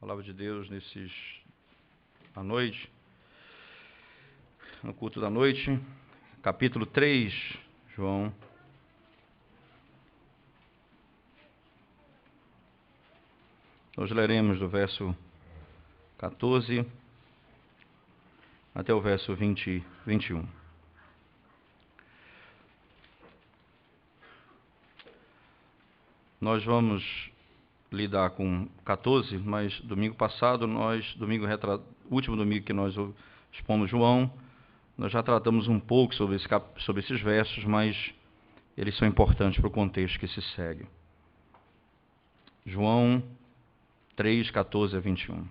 Palavra de Deus à noite, no culto da noite, capítulo 3, João. Nós leremos do verso 14 até o verso 21. Nós vamos lidar com 14, mas domingo passado, último domingo que nós expomos João, nós já tratamos um pouco sobre esses versos, mas eles são importantes para o contexto que se segue. João 3, 14 a 21.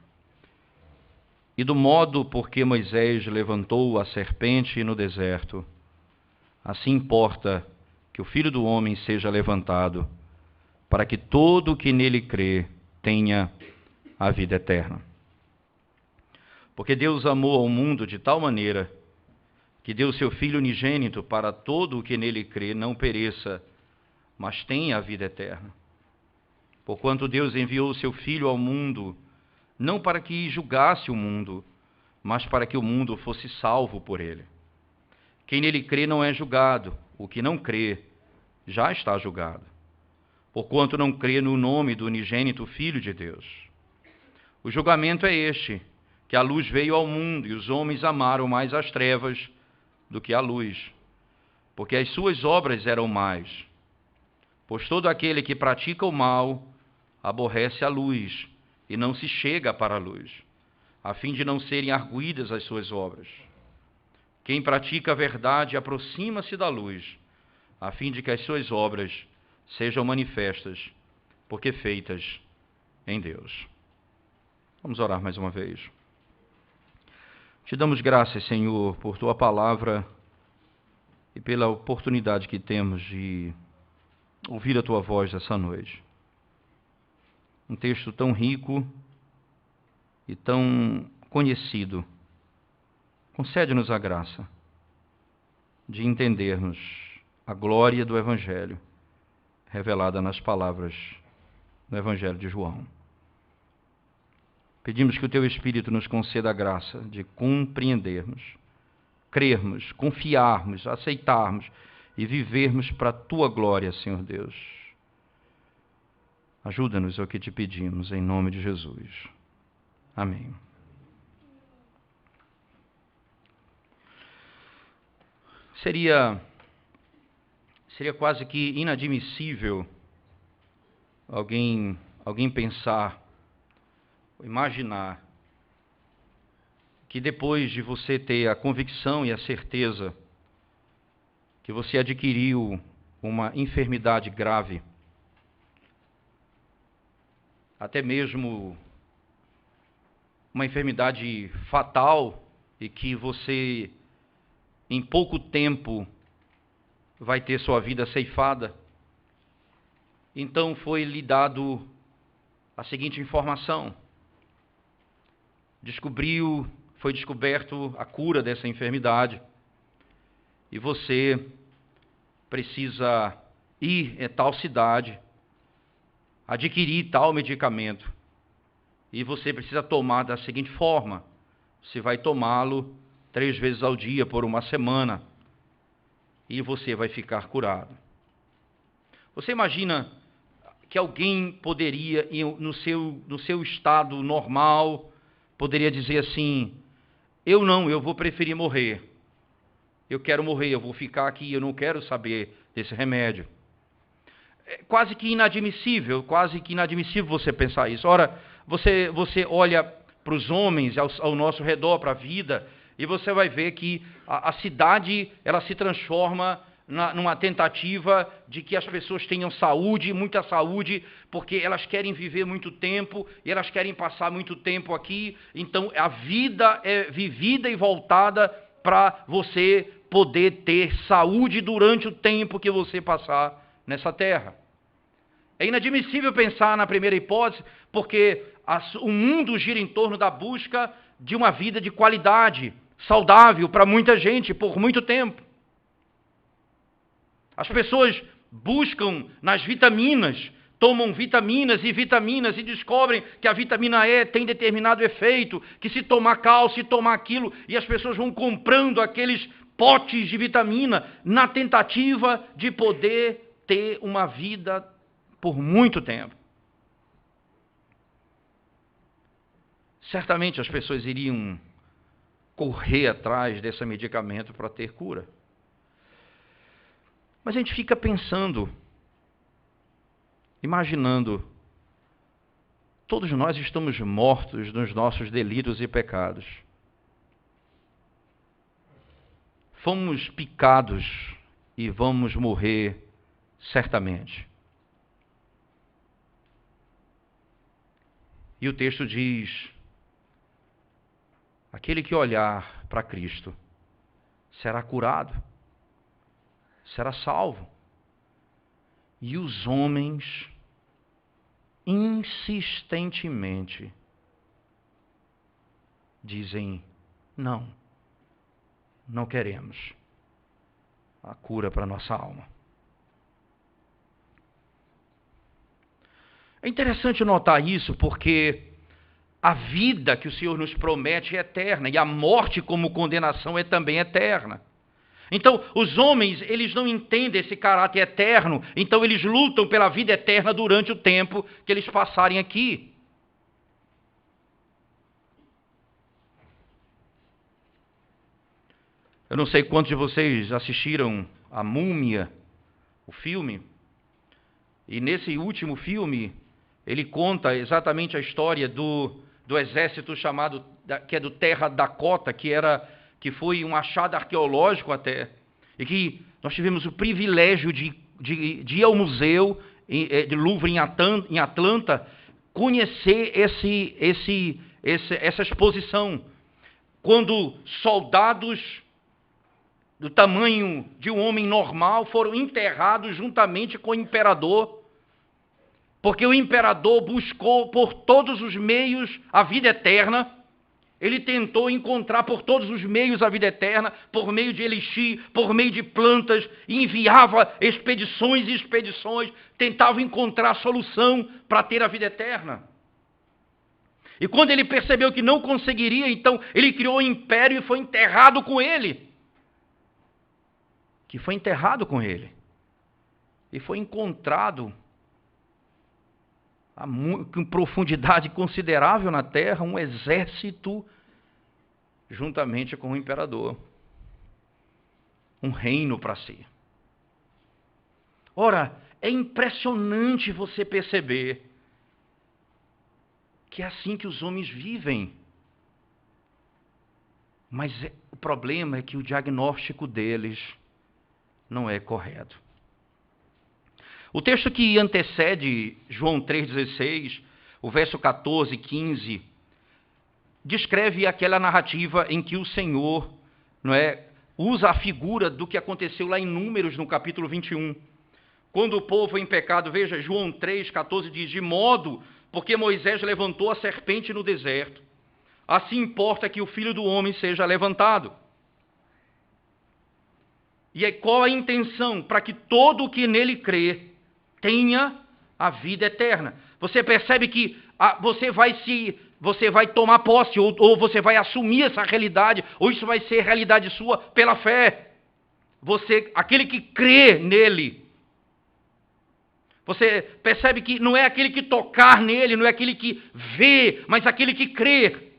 E do modo por que Moisés levantou a serpente no deserto, assim importa que o Filho do Homem seja levantado, para que todo o que nele crê tenha a vida eterna. Porque Deus amou ao mundo de tal maneira que deu seu Filho unigênito para todo o que nele crê não pereça, mas tenha a vida eterna. Porquanto Deus enviou o seu Filho ao mundo, não para que julgasse o mundo, mas para que o mundo fosse salvo por ele. Quem nele crê não é julgado, o que não crê já está julgado, porquanto não crê no nome do unigênito Filho de Deus. O julgamento é este, que a luz veio ao mundo, e os homens amaram mais as trevas do que a luz, porque as suas obras eram más. Pois todo aquele que pratica o mal aborrece a luz, e não se chega para a luz, a fim de não serem arguidas as suas obras. Quem pratica a verdade aproxima-se da luz, a fim de que as suas obras sejam manifestas, porque feitas em Deus. Vamos orar mais uma vez. Te damos graças, Senhor, por Tua palavra e pela oportunidade que temos de ouvir a Tua voz essa noite. Um texto tão rico e tão conhecido. Concede-nos a graça de entendermos a glória do Evangelho revelada nas palavras do Evangelho de João. Pedimos que o Teu Espírito nos conceda a graça de compreendermos, crermos, confiarmos, aceitarmos e vivermos para a Tua glória, Senhor Deus. Ajuda-nos, é o que te pedimos, em nome de Jesus. Amém. Seria quase que inadmissível alguém pensar, imaginar, que depois de você ter a convicção e a certeza que você adquiriu uma enfermidade grave, até mesmo uma enfermidade fatal, e que você, em pouco tempo, vai ter sua vida ceifada. Então foi lhe dado a seguinte informação: foi descoberto a cura dessa enfermidade, e você precisa ir a tal cidade, adquirir tal medicamento, e você precisa tomar da seguinte forma: você vai tomá-lo 3 vezes ao dia por uma semana, e você vai ficar curado. Você imagina que alguém poderia, no seu estado normal, poderia dizer assim: eu vou preferir morrer. Eu quero morrer, eu vou ficar aqui, eu não quero saber desse remédio. É quase que inadmissível você pensar isso. Ora, você olha para os homens ao nosso redor, para a vida, e você vai ver que a cidade, ela se transforma numa tentativa de que as pessoas tenham saúde, muita saúde, porque elas querem viver muito tempo, e elas querem passar muito tempo aqui. Então a vida é vivida e voltada para você poder ter saúde durante o tempo que você passar nessa terra. É inadmissível pensar na primeira hipótese, porque o mundo gira em torno da busca de uma vida de qualidade, saudável para muita gente, por muito tempo. As pessoas buscam nas vitaminas tomam vitaminas e descobrem que a vitamina E tem determinado efeito, que se tomar cal, se tomar aquilo, e as pessoas vão comprando aqueles potes de vitamina na tentativa de poder ter uma vida por muito tempo. Certamente as pessoas iriam correr atrás desse medicamento para ter cura. Mas a gente fica pensando, imaginando, todos nós estamos mortos nos nossos delitos e pecados. Fomos picados e vamos morrer certamente. E o texto diz: aquele que olhar para Cristo será curado, será salvo. E os homens insistentemente dizem: não, não queremos a cura para nossa alma. É interessante notar isso porque a vida que o Senhor nos promete é eterna e a morte como condenação é também eterna. Então, os homens, eles não entendem esse caráter eterno, então eles lutam pela vida eterna durante o tempo que eles passarem aqui. Eu não sei quantos de vocês assistiram a Múmia, o filme, e nesse último filme, ele conta exatamente a história do exército chamado, que é do Terra Dakota, que foi um achado arqueológico até, e que nós tivemos o privilégio de ir ao museu de Louvre em Atlanta, conhecer essa exposição, quando soldados do tamanho de um homem normal foram enterrados juntamente com o imperador, porque o imperador buscou por todos os meios a vida eterna. Ele tentou encontrar por todos os meios a vida eterna, por meio de elixir, por meio de plantas, e enviava expedições e expedições, tentava encontrar a solução para ter a vida eterna. E quando ele percebeu que não conseguiria, então ele criou um império e foi enterrado com ele. Que foi enterrado com ele. E foi encontrado com profundidade considerável na terra, um exército juntamente com o imperador. Um reino para si. Ora, é impressionante você perceber que é assim que os homens vivem. Mas o problema é que o diagnóstico deles não é correto. O texto que antecede João 3,16, o verso 14 e 15, descreve aquela narrativa em que o Senhor, usa a figura do que aconteceu lá em Números, no capítulo 21. Quando o povo em pecado, veja, João 3,14 diz: de modo, porque Moisés levantou a serpente no deserto, assim importa que o Filho do Homem seja levantado. E qual a intenção? Para que todo o que nele crê tenha a vida eterna. Você percebe que você vai tomar posse, ou você vai assumir essa realidade, ou isso vai ser realidade sua pela fé. Aquele que crê nele. Você percebe que não é aquele que tocar nele, não é aquele que vê, mas aquele que crê.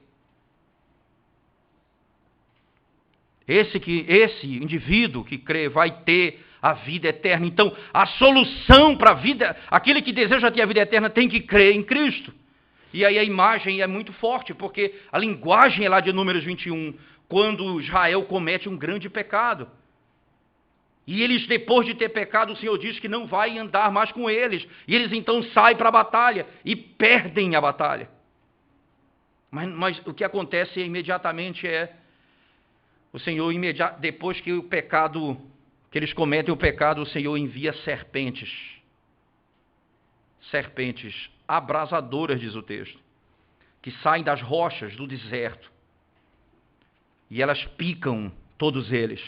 Esse indivíduo que crê vai ter a vida eterna. Então, a solução para a vida, aquele que deseja ter a vida eterna tem que crer em Cristo. E aí a imagem é muito forte, porque a linguagem é lá de Números 21, quando Israel comete um grande pecado. E eles, depois de ter pecado, o Senhor diz que não vai andar mais com eles. E eles então saem para a batalha e perdem a batalha. Mas o que acontece imediatamente é o Senhor, depois que que eles cometem o pecado, o Senhor envia serpentes. Serpentes abrasadoras, diz o texto, que saem das rochas do deserto. E elas picam todos eles.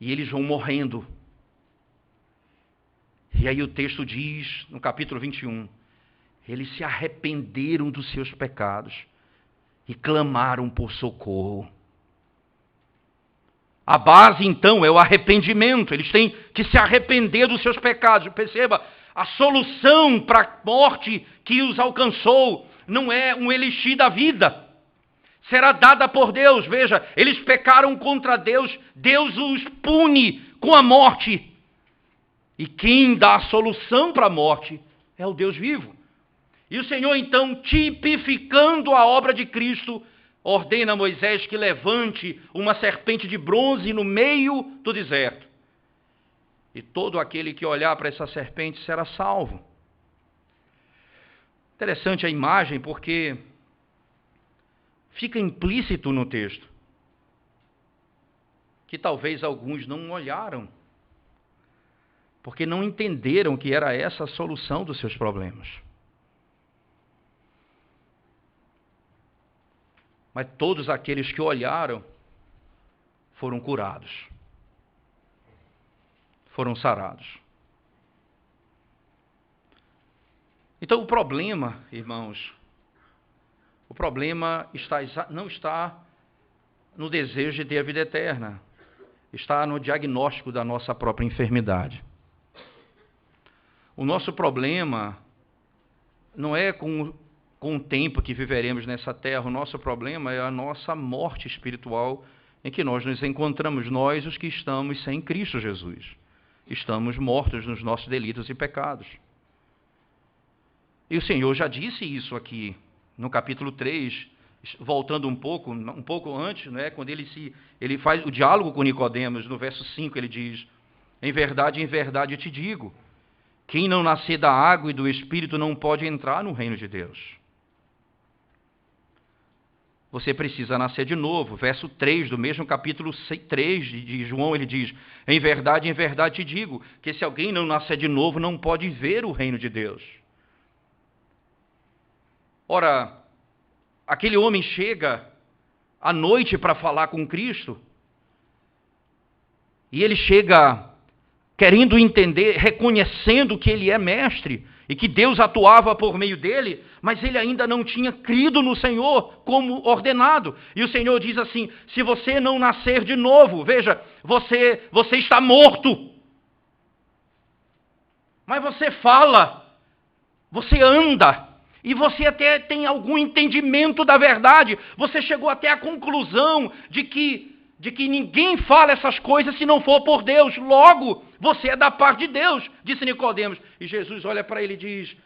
E eles vão morrendo. E aí o texto diz, no capítulo 21, eles se arrependeram dos seus pecados e clamaram por socorro. A base, então, é o arrependimento. Eles têm que se arrepender dos seus pecados. Perceba, a solução para a morte que os alcançou não é um elixir da vida. Será dada por Deus. Veja, eles pecaram contra Deus. Deus os pune com a morte. E quem dá a solução para a morte é o Deus vivo. E o Senhor, então, tipificando a obra de Cristo, ordena a Moisés que levante uma serpente de bronze no meio do deserto. E todo aquele que olhar para essa serpente será salvo. Interessante a imagem, porque fica implícito no texto que talvez alguns não olharam, porque não entenderam que era essa a solução dos seus problemas. Mas todos aqueles que olharam foram curados, foram sarados. Então o problema, irmãos, o problema não está no desejo de ter a vida eterna, está no diagnóstico da nossa própria enfermidade. O nosso problema não é com o tempo que viveremos nessa terra, o nosso problema é a nossa morte espiritual em que nós nos encontramos, nós os que estamos sem Cristo Jesus. Estamos mortos nos nossos delitos e pecados. E o Senhor já disse isso aqui no capítulo 3, voltando um pouco antes, né, quando ele faz o diálogo com Nicodemos, no verso 5 ele diz: em verdade eu te digo, quem não nascer da água e do Espírito não pode entrar no reino de Deus. Você precisa nascer de novo. Verso 3 do mesmo capítulo 3 de João, ele diz: em verdade te digo, que se alguém não nascer de novo, não pode ver o reino de Deus. Ora, aquele homem chega à noite para falar com Cristo, e ele chega querendo entender, reconhecendo que ele é mestre, e que Deus atuava por meio dele, mas ele ainda não tinha crido no Senhor como ordenado. E o Senhor diz assim: se você não nascer de novo, veja, você está morto. Mas você fala, você anda, e você até tem algum entendimento da verdade. Você chegou até a conclusão de que ninguém fala essas coisas se não for por Deus. Logo, você é da parte de Deus, disse Nicodemos. E Jesus olha para ele e diz: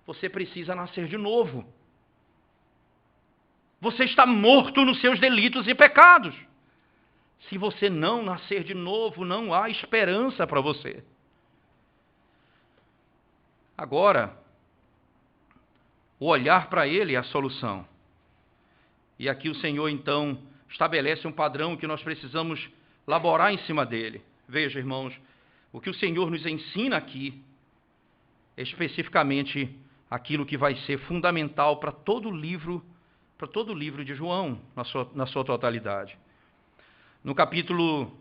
você precisa nascer de novo. Você está morto nos seus delitos e pecados. Se você não nascer de novo, não há esperança para você. Agora, o olhar para ele é a solução. E aqui o Senhor, então, estabelece um padrão que nós precisamos laborar em cima dele. Veja, irmãos, o que o Senhor nos ensina aqui é especificamente aquilo que vai ser fundamental para todo o livro de João, na sua totalidade. No capítulo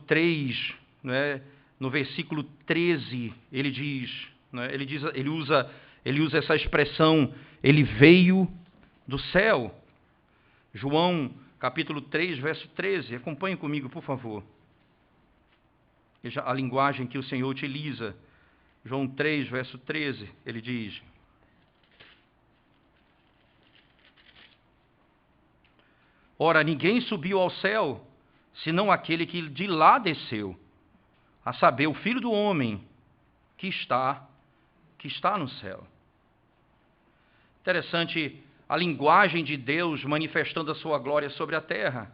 3, né, no versículo 13, ele diz, né, ele usa essa expressão: ele veio do céu. João, capítulo 3, verso 13. Acompanhe comigo, por favor. Veja a linguagem que o Senhor utiliza. João 3, verso 13, ele diz: ora, ninguém subiu ao céu, senão aquele que de lá desceu, a saber, o Filho do Homem, que está no céu. Interessante a linguagem de Deus manifestando a sua glória sobre a terra.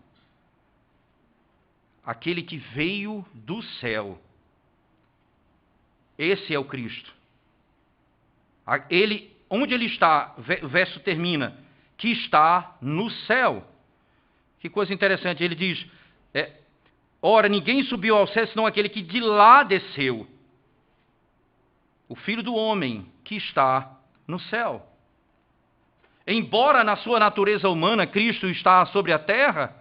Aquele que veio do céu. Esse é o Cristo. Onde ele está, o verso termina, que está no céu. Que coisa interessante, ele diz: ora, ninguém subiu ao céu, senão aquele que de lá desceu. O Filho do Homem, que está no céu. Embora na sua natureza humana Cristo está sobre a terra,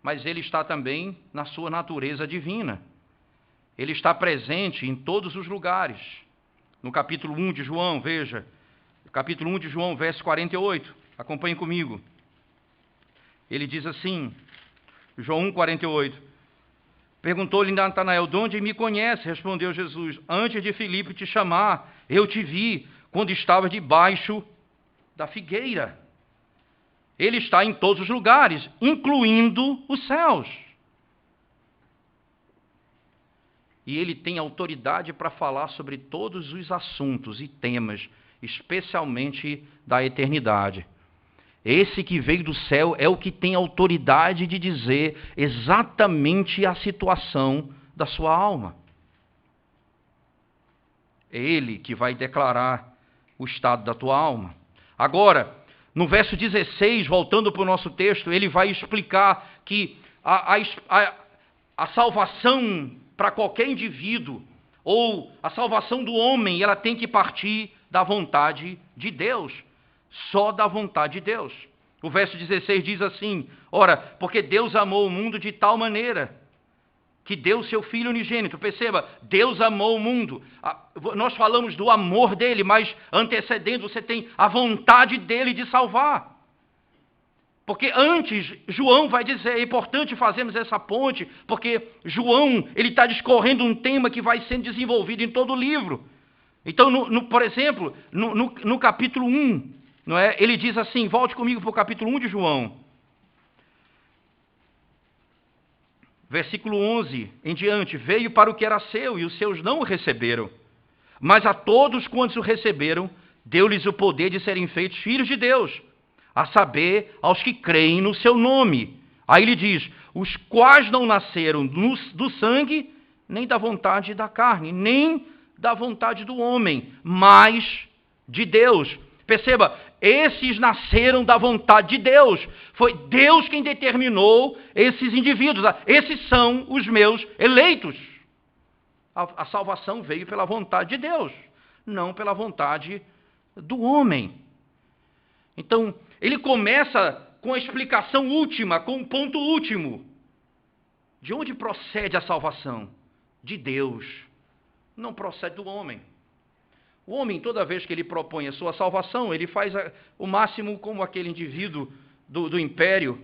mas ele está também na sua natureza divina. ele está presente em todos os lugares. No capítulo 1 de João, veja, capítulo 1 de João, verso 48, acompanhe comigo. Ele diz assim, João 1, 48, perguntou-lhe Natanael, de onde me conhece? Respondeu Jesus, antes de Filipe te chamar, eu te vi quando estavas debaixo da figueira. Ele está em todos os lugares, incluindo os céus. E ele tem autoridade para falar sobre todos os assuntos e temas, especialmente da eternidade. Esse que veio do céu é o que tem autoridade de dizer exatamente a situação da sua alma. É ele que vai declarar o estado da tua alma. Agora, no verso 16, voltando para o nosso texto, ele vai explicar que a salvação para qualquer indivíduo, ou a salvação do homem, ela tem que partir da vontade de Deus. Só da vontade de Deus. O verso 16 diz assim, ora, porque Deus amou o mundo de tal maneira que deu seu Filho unigênito. Perceba, Deus amou o mundo. Nós falamos do amor dele, mas antecedendo você tem a vontade dele de salvar. Porque antes, João vai dizer, é importante fazermos essa ponte, porque João, ele está discorrendo um tema que vai sendo desenvolvido em todo o livro. Então, por exemplo, no capítulo 1, não é? Ele diz assim, volte comigo para o capítulo 1 de João. Versículo 11 em diante, veio para o que era seu e os seus não o receberam. Mas a todos quantos o receberam, deu-lhes o poder de serem feitos filhos de Deus, a saber, aos que creem no seu nome. Aí ele diz, os quais não nasceram do sangue, nem da vontade da carne, nem da vontade do homem, mas de Deus. Perceba, esses nasceram da vontade de Deus. Foi Deus quem determinou esses indivíduos. Esses são os meus eleitos. A salvação veio pela vontade de Deus, não pela vontade do homem. Então, ele começa com a explicação última, com o ponto último. De onde procede a salvação? De Deus. Não procede do homem. O homem, toda vez que ele propõe a sua salvação, ele faz o máximo como aquele indivíduo do Império,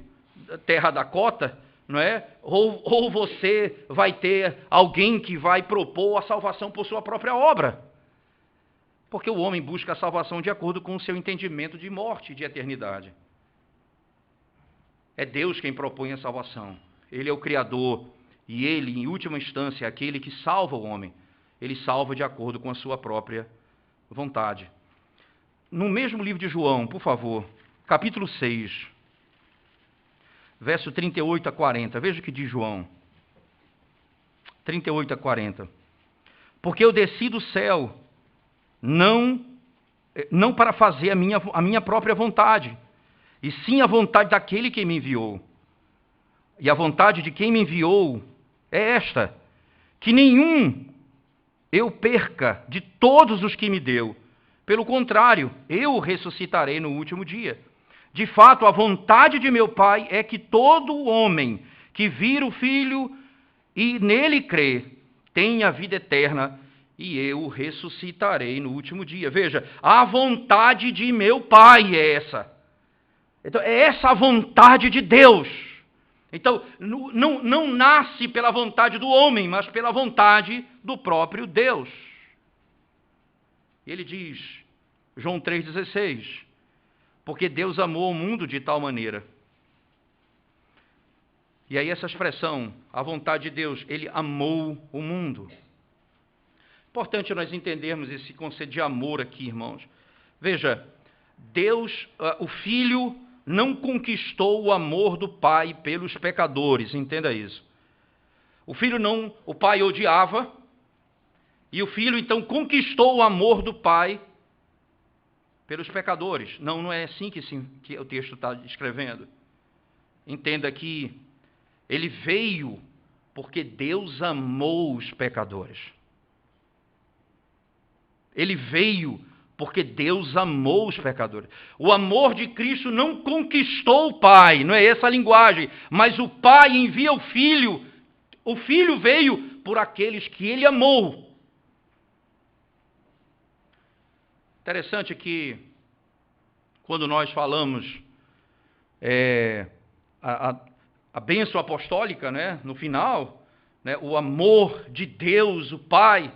Terra Dakota, não é? Ou você vai ter alguém que vai propor a salvação por sua própria obra. Porque o homem busca a salvação de acordo com o seu entendimento de morte e de eternidade. É Deus quem propõe a salvação. Ele é o Criador. E ele, em última instância, é aquele que salva o homem. Ele salva de acordo com a sua própria vontade. No mesmo livro de João, por favor, capítulo 6, verso 38 a 40. Veja o que diz João. 38 a 40. Porque eu desci do céu, não para fazer a minha própria vontade, e sim a vontade daquele que me enviou. E a vontade de quem me enviou é esta, que nenhum eu perca de todos os que me deu. Pelo contrário, eu o ressuscitarei no último dia. De fato, a vontade de meu Pai é que todo homem que vir o Filho e nele crê, tenha vida eterna, e eu o ressuscitarei no último dia. Veja, a vontade de meu Pai é essa. Então, é essa a vontade de Deus. Então, não nasce pela vontade do homem, mas pela vontade do próprio Deus. Ele diz, João 3,16, porque Deus amou o mundo de tal maneira. E aí essa expressão, a vontade de Deus, ele amou o mundo. Importante nós entendermos esse conceito de amor aqui, irmãos. Veja, Deus, o Filho, não conquistou o amor do Pai pelos pecadores, entenda isso. O Pai odiava, e o Filho então conquistou o amor do Pai pelos pecadores. Não é assim que o texto está descrevendo. Entenda que ele veio porque Deus amou os pecadores. Ele veio porque Deus amou os pecadores. O amor de Cristo não conquistou o Pai, não é essa a linguagem, mas o Pai envia o Filho veio por aqueles que ele amou. Interessante que, quando nós falamos a bênção apostólica, né, no final, né, o amor de Deus, o Pai,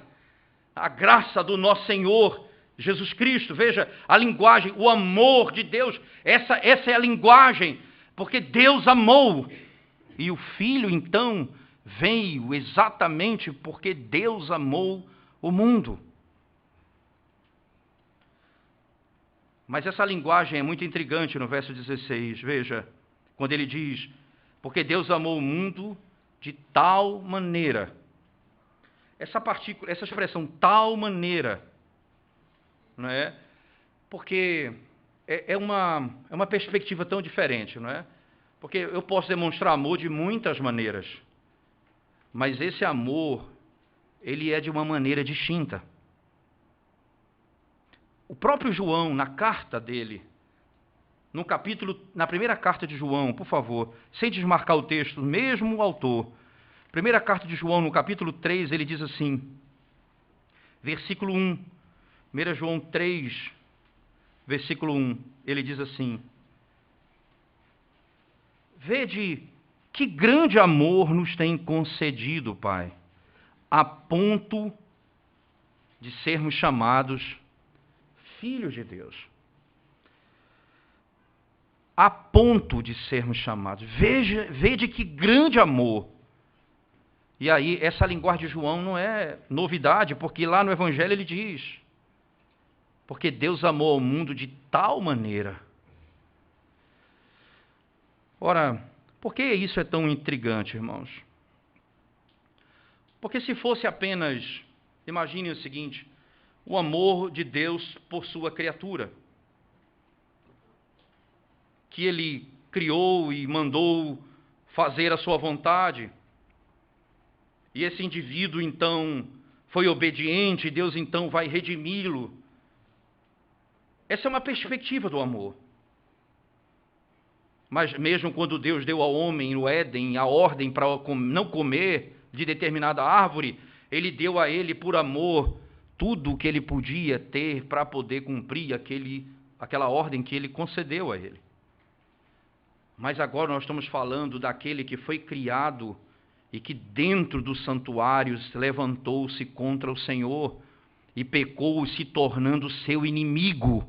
a graça do nosso Senhor Jesus Cristo, veja a linguagem, o amor de Deus, essa é a linguagem, porque Deus amou, e o Filho então veio exatamente porque Deus amou o mundo. Mas essa linguagem é muito intrigante no verso 16, veja, quando ele diz, porque Deus amou o mundo de tal maneira. Essa expressão, tal maneira, não é? Porque é uma perspectiva tão diferente, não é? Porque eu posso demonstrar amor de muitas maneiras, mas esse amor, ele é de uma maneira distinta. O próprio João, na carta dele, na primeira carta de João, por favor, sem desmarcar o texto, mesmo o autor, primeira carta de João, no capítulo 3, ele diz assim, versículo 1, 1 João 3, versículo 1, ele diz assim, vede que grande amor nos tem concedido, Pai, a ponto de sermos chamados filhos de Deus. A ponto de sermos chamados. Vede que grande amor. E aí, essa linguagem de João não é novidade, porque lá no Evangelho ele diz, porque Deus amou o mundo de tal maneira. Ora, por que isso é tão intrigante, irmãos? Porque se fosse apenas, imagine o seguinte, o amor de Deus por sua criatura, que ele criou e mandou fazer a sua vontade, e esse indivíduo então foi obediente, e Deus então vai redimi-lo. Essa é uma perspectiva do amor. Mas mesmo quando Deus deu ao homem no Éden a ordem para não comer de determinada árvore, ele deu a ele por amor tudo o que ele podia ter para poder cumprir aquela ordem que ele concedeu a ele. Mas agora nós estamos falando daquele que foi criado e que dentro do santuário levantou-se contra o Senhor e pecou, se tornando seu inimigo.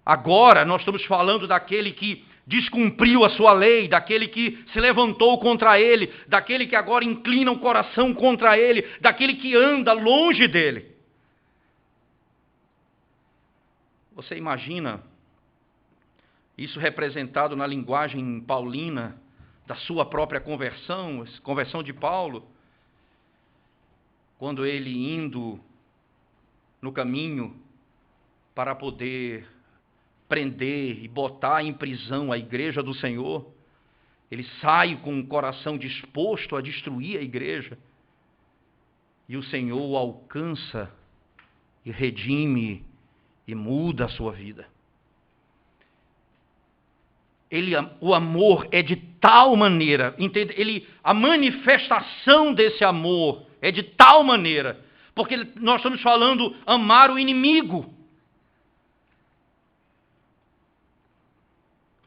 Agora nós estamos falando daquele que descumpriu a sua lei, daquele que se levantou contra ele, daquele que agora inclina o coração contra ele, daquele que anda longe dele. Você imagina isso representado na linguagem paulina da sua própria conversão de Paulo, quando ele indo no caminho para poder prender e botar em prisão a igreja do Senhor, ele sai com o coração disposto a destruir a igreja, e o Senhor o alcança e redime e muda a sua vida. O amor é de tal maneira, entende? A manifestação desse amor é de tal maneira, porque nós estamos falando amar o inimigo.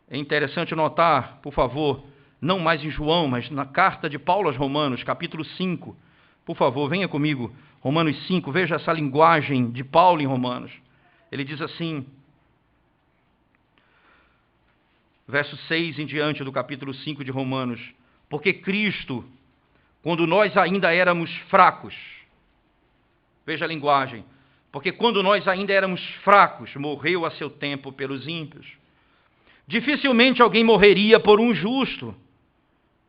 É interessante notar, por favor, não mais em João, mas na carta de Paulo aos Romanos, capítulo 5. Por favor, venha comigo, Romanos 5, veja essa linguagem de Paulo em Romanos. Ele diz assim, verso 6 em diante do capítulo 5 de Romanos, porque Cristo, quando nós ainda éramos fracos, veja a linguagem, porque quando nós ainda éramos fracos, morreu a seu tempo pelos ímpios. Dificilmente alguém morreria por um justo,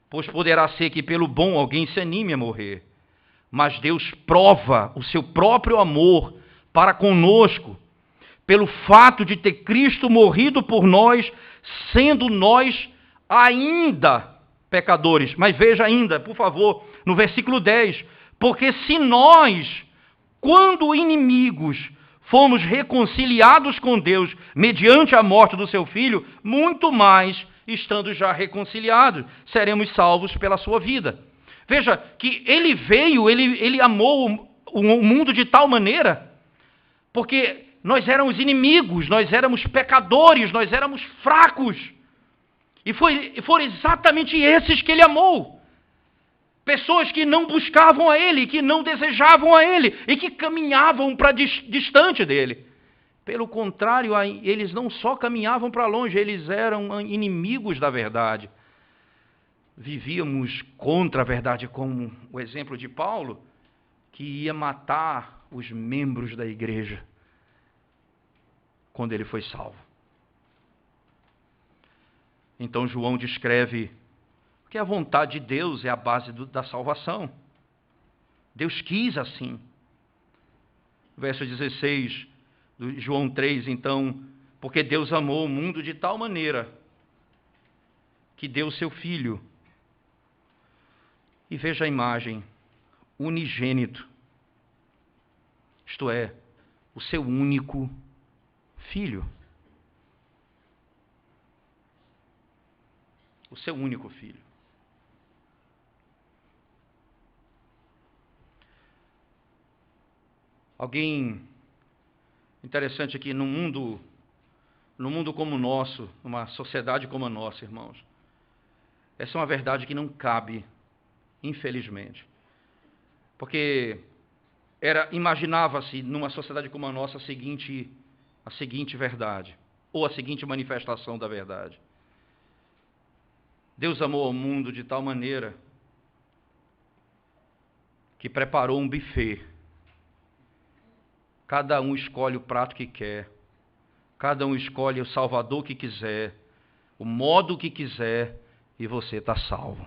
pois poderá ser que pelo bom alguém se anime a morrer. Mas Deus prova o seu próprio amor para conosco, pelo fato de ter Cristo morrido por nós, sendo nós ainda pecadores. Mas veja ainda, por favor, no versículo 10, porque se nós, quando inimigos, fomos reconciliados com Deus mediante a morte do seu Filho, muito mais, estando já reconciliados, seremos salvos pela sua vida. Veja que ele veio, ele amou o mundo de tal maneira, porque nós éramos inimigos, nós éramos pecadores, nós éramos fracos. E foram exatamente esses que ele amou. Pessoas que não buscavam a ele, que não desejavam a ele e que caminhavam para distante dele. Pelo contrário, eles não só caminhavam para longe, eles eram inimigos da verdade. Vivíamos contra a verdade, como o exemplo de Paulo, que ia matar os membros da igreja quando ele foi salvo. Então João descreve que a vontade de Deus é a base da salvação. Deus quis assim. Verso 16 de João 3, então, porque Deus amou o mundo de tal maneira que deu o seu Filho. E veja a imagem, unigênito, isto é, o seu único Filho. O seu único Filho. Alguém interessante aqui, num mundo como o nosso, numa sociedade como a nossa, irmãos, essa é uma verdade que não cabe, infelizmente. Porque imaginava-se numa sociedade como a nossa a seguinte verdade, ou a seguinte manifestação da verdade. Deus amou ao mundo de tal maneira que preparou um buffet. Cada um escolhe o prato que quer, cada um escolhe o Salvador que quiser, o modo que quiser, e você está salvo.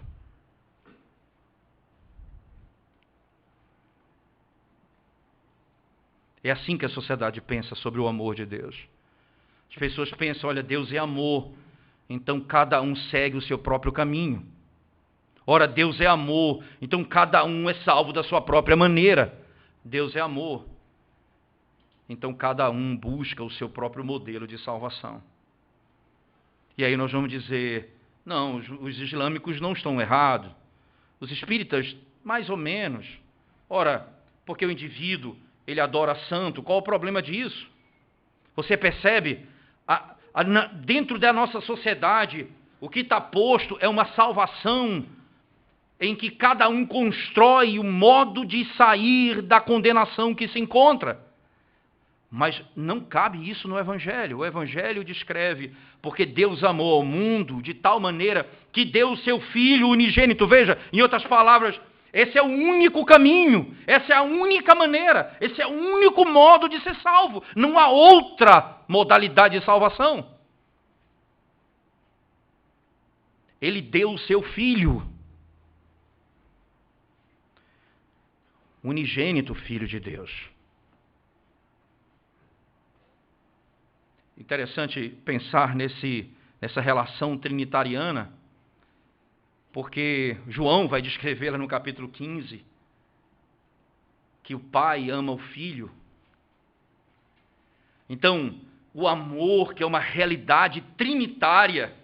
É assim que a sociedade pensa sobre o amor de Deus. As pessoas pensam, olha, Deus é amor, então cada um segue o seu próprio caminho. Ora, Deus é amor, então cada um é salvo da sua própria maneira. Deus é amor, então cada um busca o seu próprio modelo de salvação. E aí nós vamos dizer, não, os islâmicos não estão errados, os espíritas mais ou menos. Ora, porque o indivíduo, ele adora santo, qual o problema disso? Você percebe, dentro da nossa sociedade, o que está posto é uma salvação em que cada um constrói o modo de sair da condenação que se encontra. Mas não cabe isso no Evangelho. O Evangelho descreve, porque Deus amou ao mundo de tal maneira que deu o seu Filho unigênito. Veja, em outras palavras, esse é o único caminho, essa é a única maneira, esse é o único modo de ser salvo. Não há outra modalidade de salvação. Ele deu o seu Filho, unigênito Filho de Deus. Interessante pensar nessa relação trinitariana, porque João vai descrevê-la no capítulo 15, que o Pai ama o Filho. Então, o amor, que é uma realidade trinitária,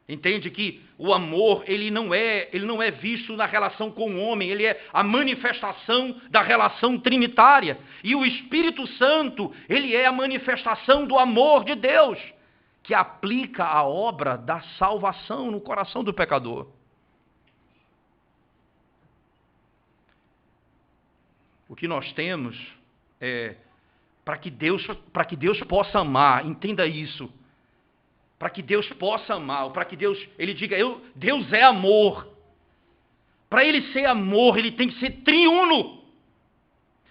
entende que o amor, ele não é visto na relação com o homem, ele é a manifestação da relação trinitária. E o Espírito Santo, ele é a manifestação do amor de Deus, que aplica a obra da salvação no coração do pecador. O que nós temos é, para que Deus possa amar, entenda isso, para que Deus possa amar, para que Deus, ele diga, Deus é amor. Para ele ser amor, ele tem que ser triuno.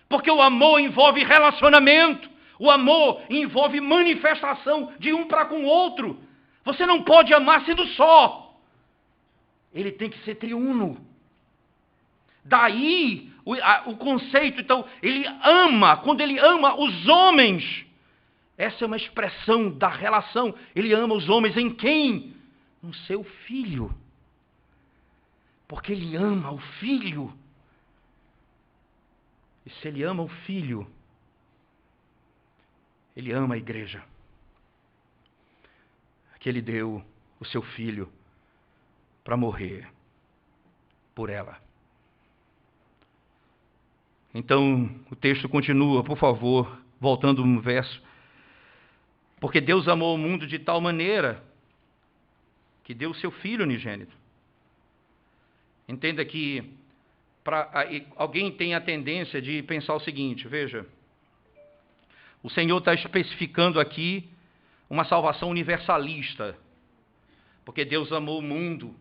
Porque o amor envolve relacionamento, o amor envolve manifestação de um para com o outro. Você não pode amar sendo só. Ele tem que ser triuno. Daí o conceito, então, ele ama, quando ele ama os homens. Essa é uma expressão da relação. Ele ama os homens em quem? No seu Filho. Porque ele ama o Filho. E se ele ama o Filho, ele ama a igreja. Que ele deu o seu Filho para morrer por ela. Então, o texto continua, por favor, voltando um verso. Porque Deus amou o mundo de tal maneira que deu o seu Filho unigênito. Entenda que alguém tem a tendência de pensar o seguinte, veja, o Senhor está especificando aqui uma salvação universalista, porque Deus amou o mundo.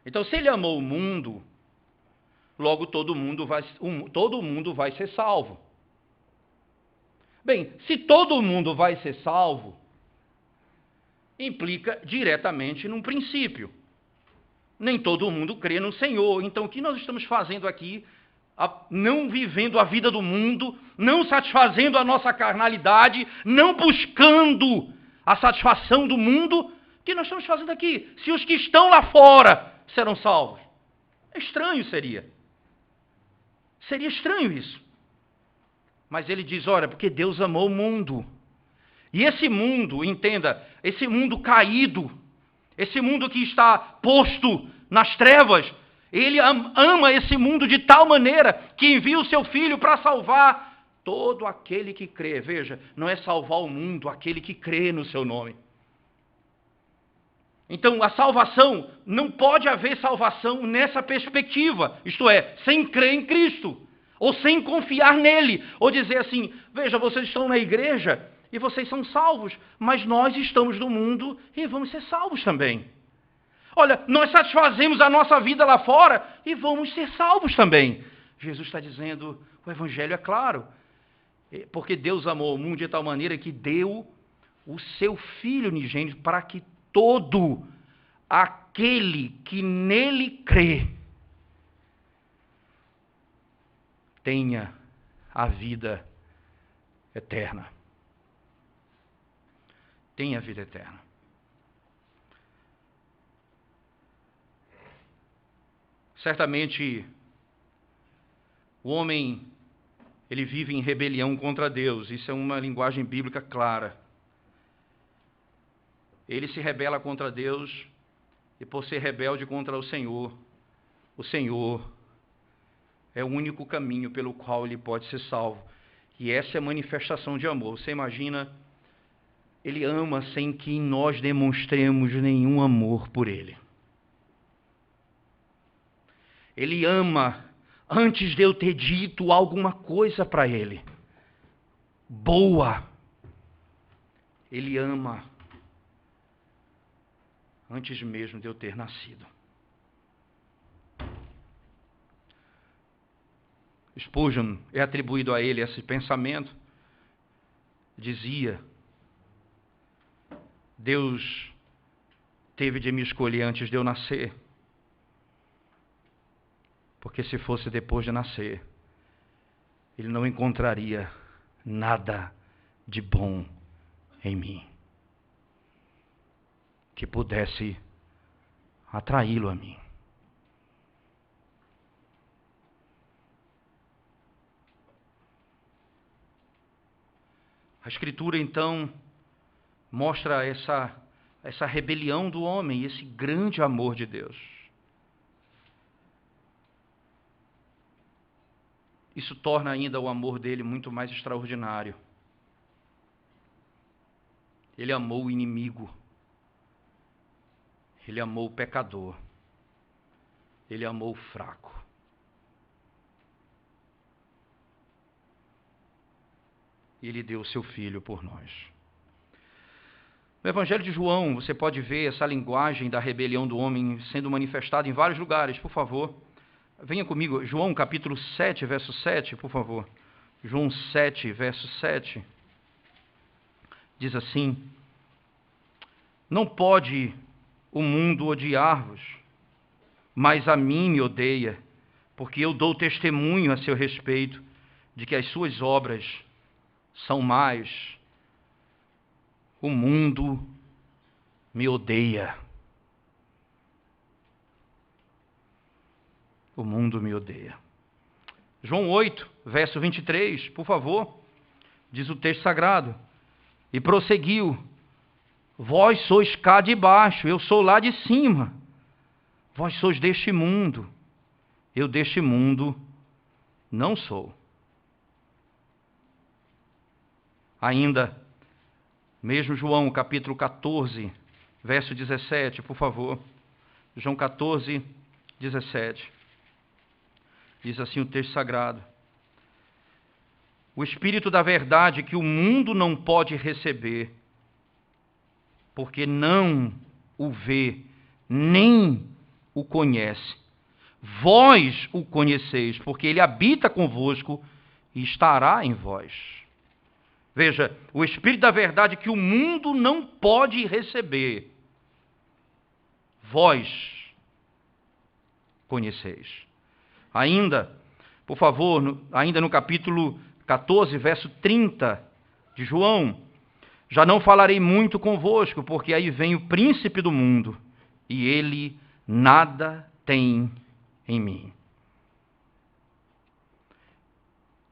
Então, se Ele amou o mundo, logo todo mundo vai ser salvo. Bem, se todo mundo vai ser salvo, implica diretamente num princípio. Nem todo mundo crê no Senhor. Então, o que nós estamos fazendo aqui, não vivendo a vida do mundo, não satisfazendo a nossa carnalidade, não buscando a satisfação do mundo, o que nós estamos fazendo aqui? Se os que estão lá fora serão salvos. Estranho seria. Seria estranho isso. Mas ele diz, olha, porque Deus amou o mundo. E esse mundo, entenda, esse mundo caído, esse mundo que está posto nas trevas, ele ama esse mundo de tal maneira que envia o seu Filho para salvar todo aquele que crê. Veja, não é salvar o mundo, aquele que crê no seu nome. Então, a salvação, não pode haver salvação nessa perspectiva, isto é, sem crer em Cristo, ou sem confiar nele, ou dizer assim, veja, vocês estão na igreja e vocês são salvos, mas nós estamos no mundo e vamos ser salvos também. Olha, nós satisfazemos a nossa vida lá fora e vamos ser salvos também. Jesus está dizendo, o Evangelho é claro, porque Deus amou o mundo de tal maneira que deu o seu Filho unigênito para que todo aquele que nele crê tenha a vida eterna. Tenha a vida eterna. Certamente, o homem, ele vive em rebelião contra Deus. Isso é uma linguagem bíblica clara. Ele se rebela contra Deus e por ser rebelde contra o Senhor é o único caminho pelo qual ele pode ser salvo. E essa é a manifestação de amor. Você imagina, ele ama sem que nós demonstremos nenhum amor por ele. Ele ama antes de eu ter dito alguma coisa para ele. Boa. Ele ama antes mesmo de eu ter nascido. Spurgeon, é atribuído a ele esse pensamento, dizia, Deus teve de me escolher antes de eu nascer, porque se fosse depois de nascer, ele não encontraria nada de bom em mim que pudesse atraí-lo a mim. A Escritura, então, mostra essa rebelião do homem, esse grande amor de Deus. Isso torna ainda o amor dele muito mais extraordinário. Ele amou o inimigo. Ele amou o pecador. Ele amou o fraco. E ele deu o seu Filho por nós. No Evangelho de João, você pode ver essa linguagem da rebelião do homem sendo manifestada em vários lugares. Por favor, venha comigo. João capítulo 7, verso 7, por favor. João 7, verso 7. Diz assim, não pode o mundo odiar-vos, mas a mim me odeia, porque eu dou testemunho a seu respeito de que as suas obras são más. O mundo me odeia. O mundo me odeia. João 8, verso 23, por favor, diz o texto sagrado. E prosseguiu, vós sois cá de baixo, eu sou lá de cima. Vós sois deste mundo, eu deste mundo Não sou. Ainda, mesmo João, capítulo 14, verso 17, por favor. João 14, 17. Diz assim o texto sagrado: o Espírito da verdade que o mundo não pode receber, porque não o vê, nem o conhece. Vós o conheceis, porque ele habita convosco e estará em vós. Veja, o Espírito da verdade que o mundo não pode receber, vós conheceis. Ainda, por favor, ainda no capítulo 14, verso 30 de João: já não falarei muito convosco, porque aí vem o príncipe do mundo, e ele nada tem em mim.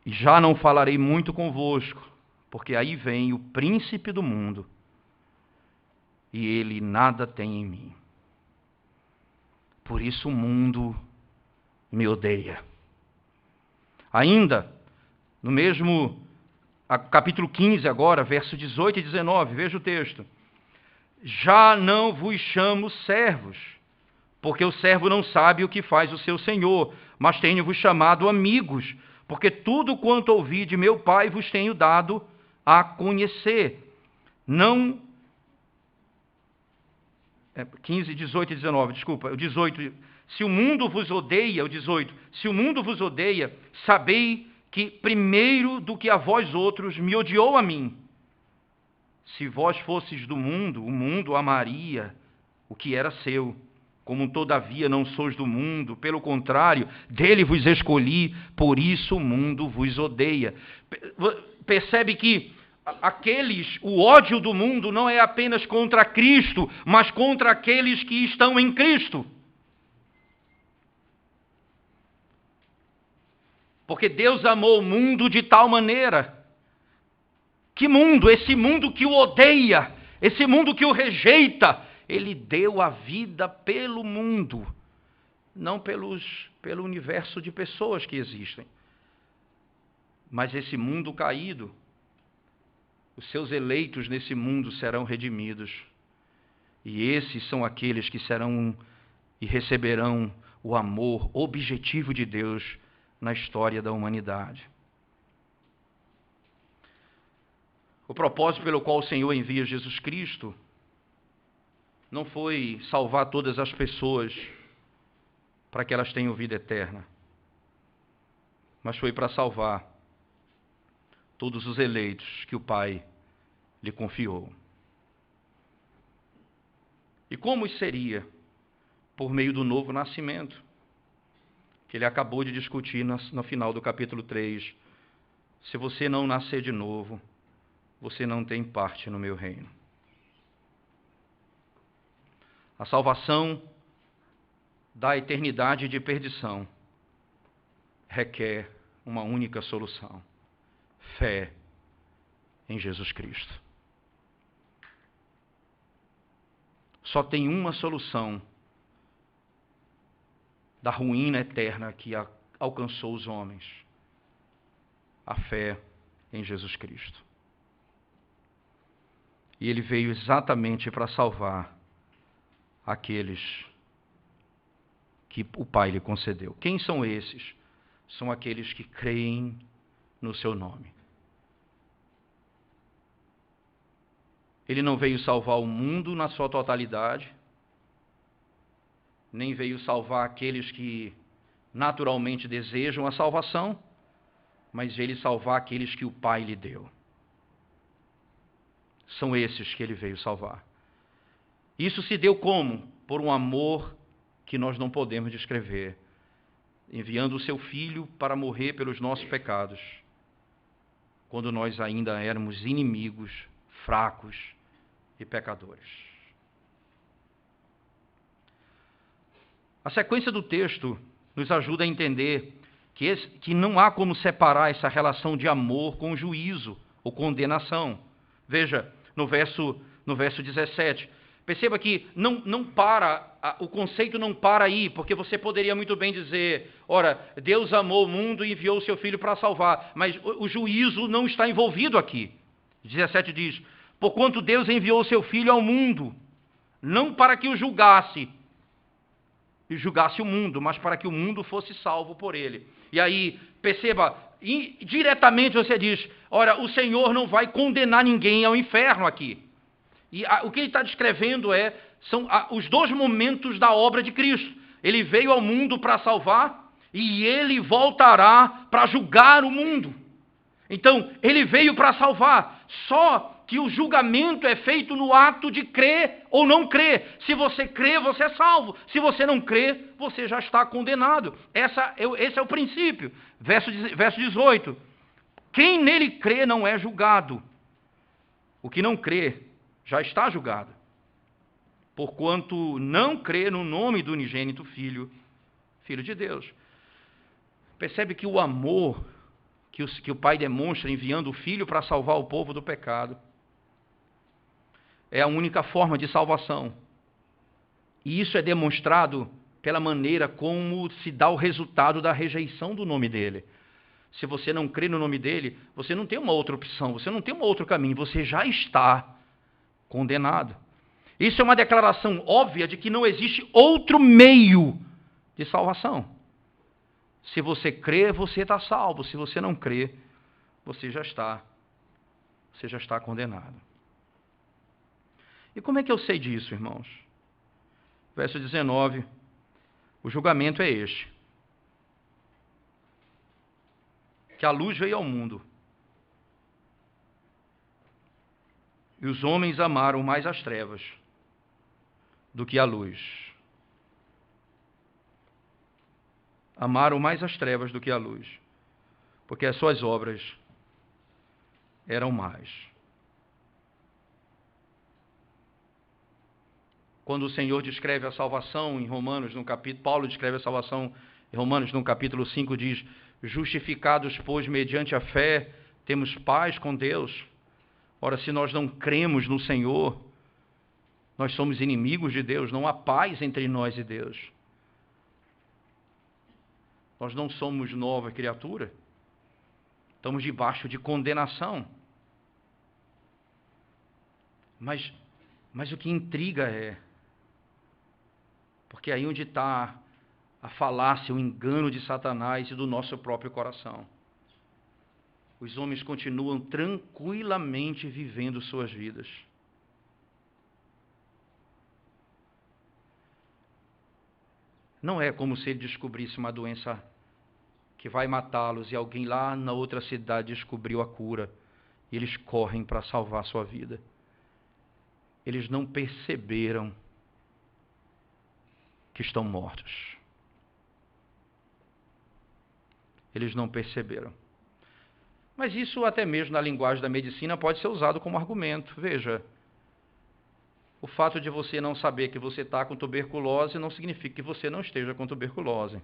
E já não falarei muito convosco, porque aí vem o príncipe do mundo, e ele nada tem em mim. Por isso o mundo me odeia. Ainda, no mesmo capítulo 15 agora, verso 18 e 19, veja o texto: já não vos chamo servos, porque o servo não sabe o que faz o seu senhor, mas tenho-vos chamado amigos, porque tudo quanto ouvi de meu Pai vos tenho dado a conhecer. Não... 15, 18 e 19, desculpa, o 18. Se o mundo vos odeia, o 18, se o mundo vos odeia, sabei que primeiro do que a vós outros me odiou a mim. Se vós fosses do mundo, o mundo amaria o que era seu. Como todavia não sois do mundo, pelo contrário, dele vos escolhi, por isso o mundo vos odeia. Percebe que o ódio do mundo não é apenas contra Cristo, mas contra aqueles que estão em Cristo. Porque Deus amou o mundo de tal maneira. Que mundo? Esse mundo que o odeia, esse mundo que o rejeita. Ele deu a vida pelo mundo, não pelo universo de pessoas que existem. Mas esse mundo caído, os seus eleitos nesse mundo serão redimidos. E esses são aqueles que serão e receberão o amor objetivo de Deus na história da humanidade. O propósito pelo qual o Senhor envia Jesus Cristo não foi salvar todas as pessoas para que elas tenham vida eterna, mas foi para salvar todos os eleitos que o Pai lhe confiou. E como isso seria? Por meio do novo nascimento, que ele acabou de discutir no final do capítulo 3. Se você não nascer de novo, você não tem parte no meu reino. A salvação da eternidade de perdição requer uma única solução: fé em Jesus Cristo. Só tem uma solução da ruína eterna que alcançou os homens: a fé em Jesus Cristo. E ele veio exatamente para salvar aqueles que o Pai lhe concedeu. Quem são esses? São aqueles que creem no seu nome. Ele não veio salvar o mundo na sua totalidade, nem veio salvar aqueles que naturalmente desejam a salvação, mas veio salvar aqueles que o Pai lhe deu. São esses que ele veio salvar. Isso se deu como? Por um amor que nós não podemos descrever, enviando o seu Filho para morrer pelos nossos pecados, quando nós ainda éramos inimigos, fracos e pecadores. A sequência do texto nos ajuda a entender que não há como separar essa relação de amor com juízo ou condenação. Veja, no verso 17, Perceba que o conceito não para aí, porque você poderia muito bem dizer, ora, Deus amou o mundo e enviou o seu Filho para salvar, mas o juízo não está envolvido aqui. 17 diz, porquanto Deus enviou o seu Filho ao mundo, não para que o julgasse o mundo, mas para que o mundo fosse salvo por ele. E aí, perceba, diretamente você diz, ora, o Senhor não vai condenar ninguém ao inferno aqui. E o que ele está descrevendo são os dois momentos da obra de Cristo. Ele veio ao mundo para salvar e ele voltará para julgar o mundo. Então, ele veio para salvar. Só que o julgamento é feito no ato de crer ou não crer. Se você crê, você é salvo. Se você não crê, você já está condenado. Esse é o princípio. Verso 18. Quem nele crê não é julgado. O que não crê já está julgado, porquanto não crê no nome do unigênito Filho de Deus. Percebe que o amor que o Pai demonstra enviando o Filho para salvar o povo do pecado é a única forma de salvação. E isso é demonstrado pela maneira como se dá o resultado da rejeição do nome dele. Se você não crê no nome dele, você não tem uma outra opção, você não tem um outro caminho, você já está condenado. Isso é uma declaração óbvia de que não existe outro meio de salvação. Se você crê, você está salvo. Se você não crê, você já está condenado. E como é que eu sei disso, irmãos? Verso 19, o julgamento é este: que a luz veio ao mundo, e os homens amaram mais as trevas do que a luz. Amaram mais as trevas do que a luz, porque as suas obras eram más. Quando o Senhor descreve a salvação em Romanos, Paulo descreve a salvação em Romanos, no capítulo 5, diz, justificados, pois, mediante a fé, temos paz com Deus. Ora, se nós não cremos no Senhor, nós somos inimigos de Deus, não há paz entre nós e Deus. Nós não somos nova criatura, estamos debaixo de condenação. Mas o que intriga porque aí onde está a falácia, o engano de Satanás e do nosso próprio coração. Os homens continuam tranquilamente vivendo suas vidas. Não é como se ele descobrisse uma doença que vai matá-los e alguém lá na outra cidade descobriu a cura e eles correm para salvar a sua vida. Eles não perceberam que estão mortos. Eles não perceberam. Mas isso até mesmo na linguagem da medicina pode ser usado como argumento. Veja, o fato de você não saber que você está com tuberculose não significa que você não esteja com tuberculose.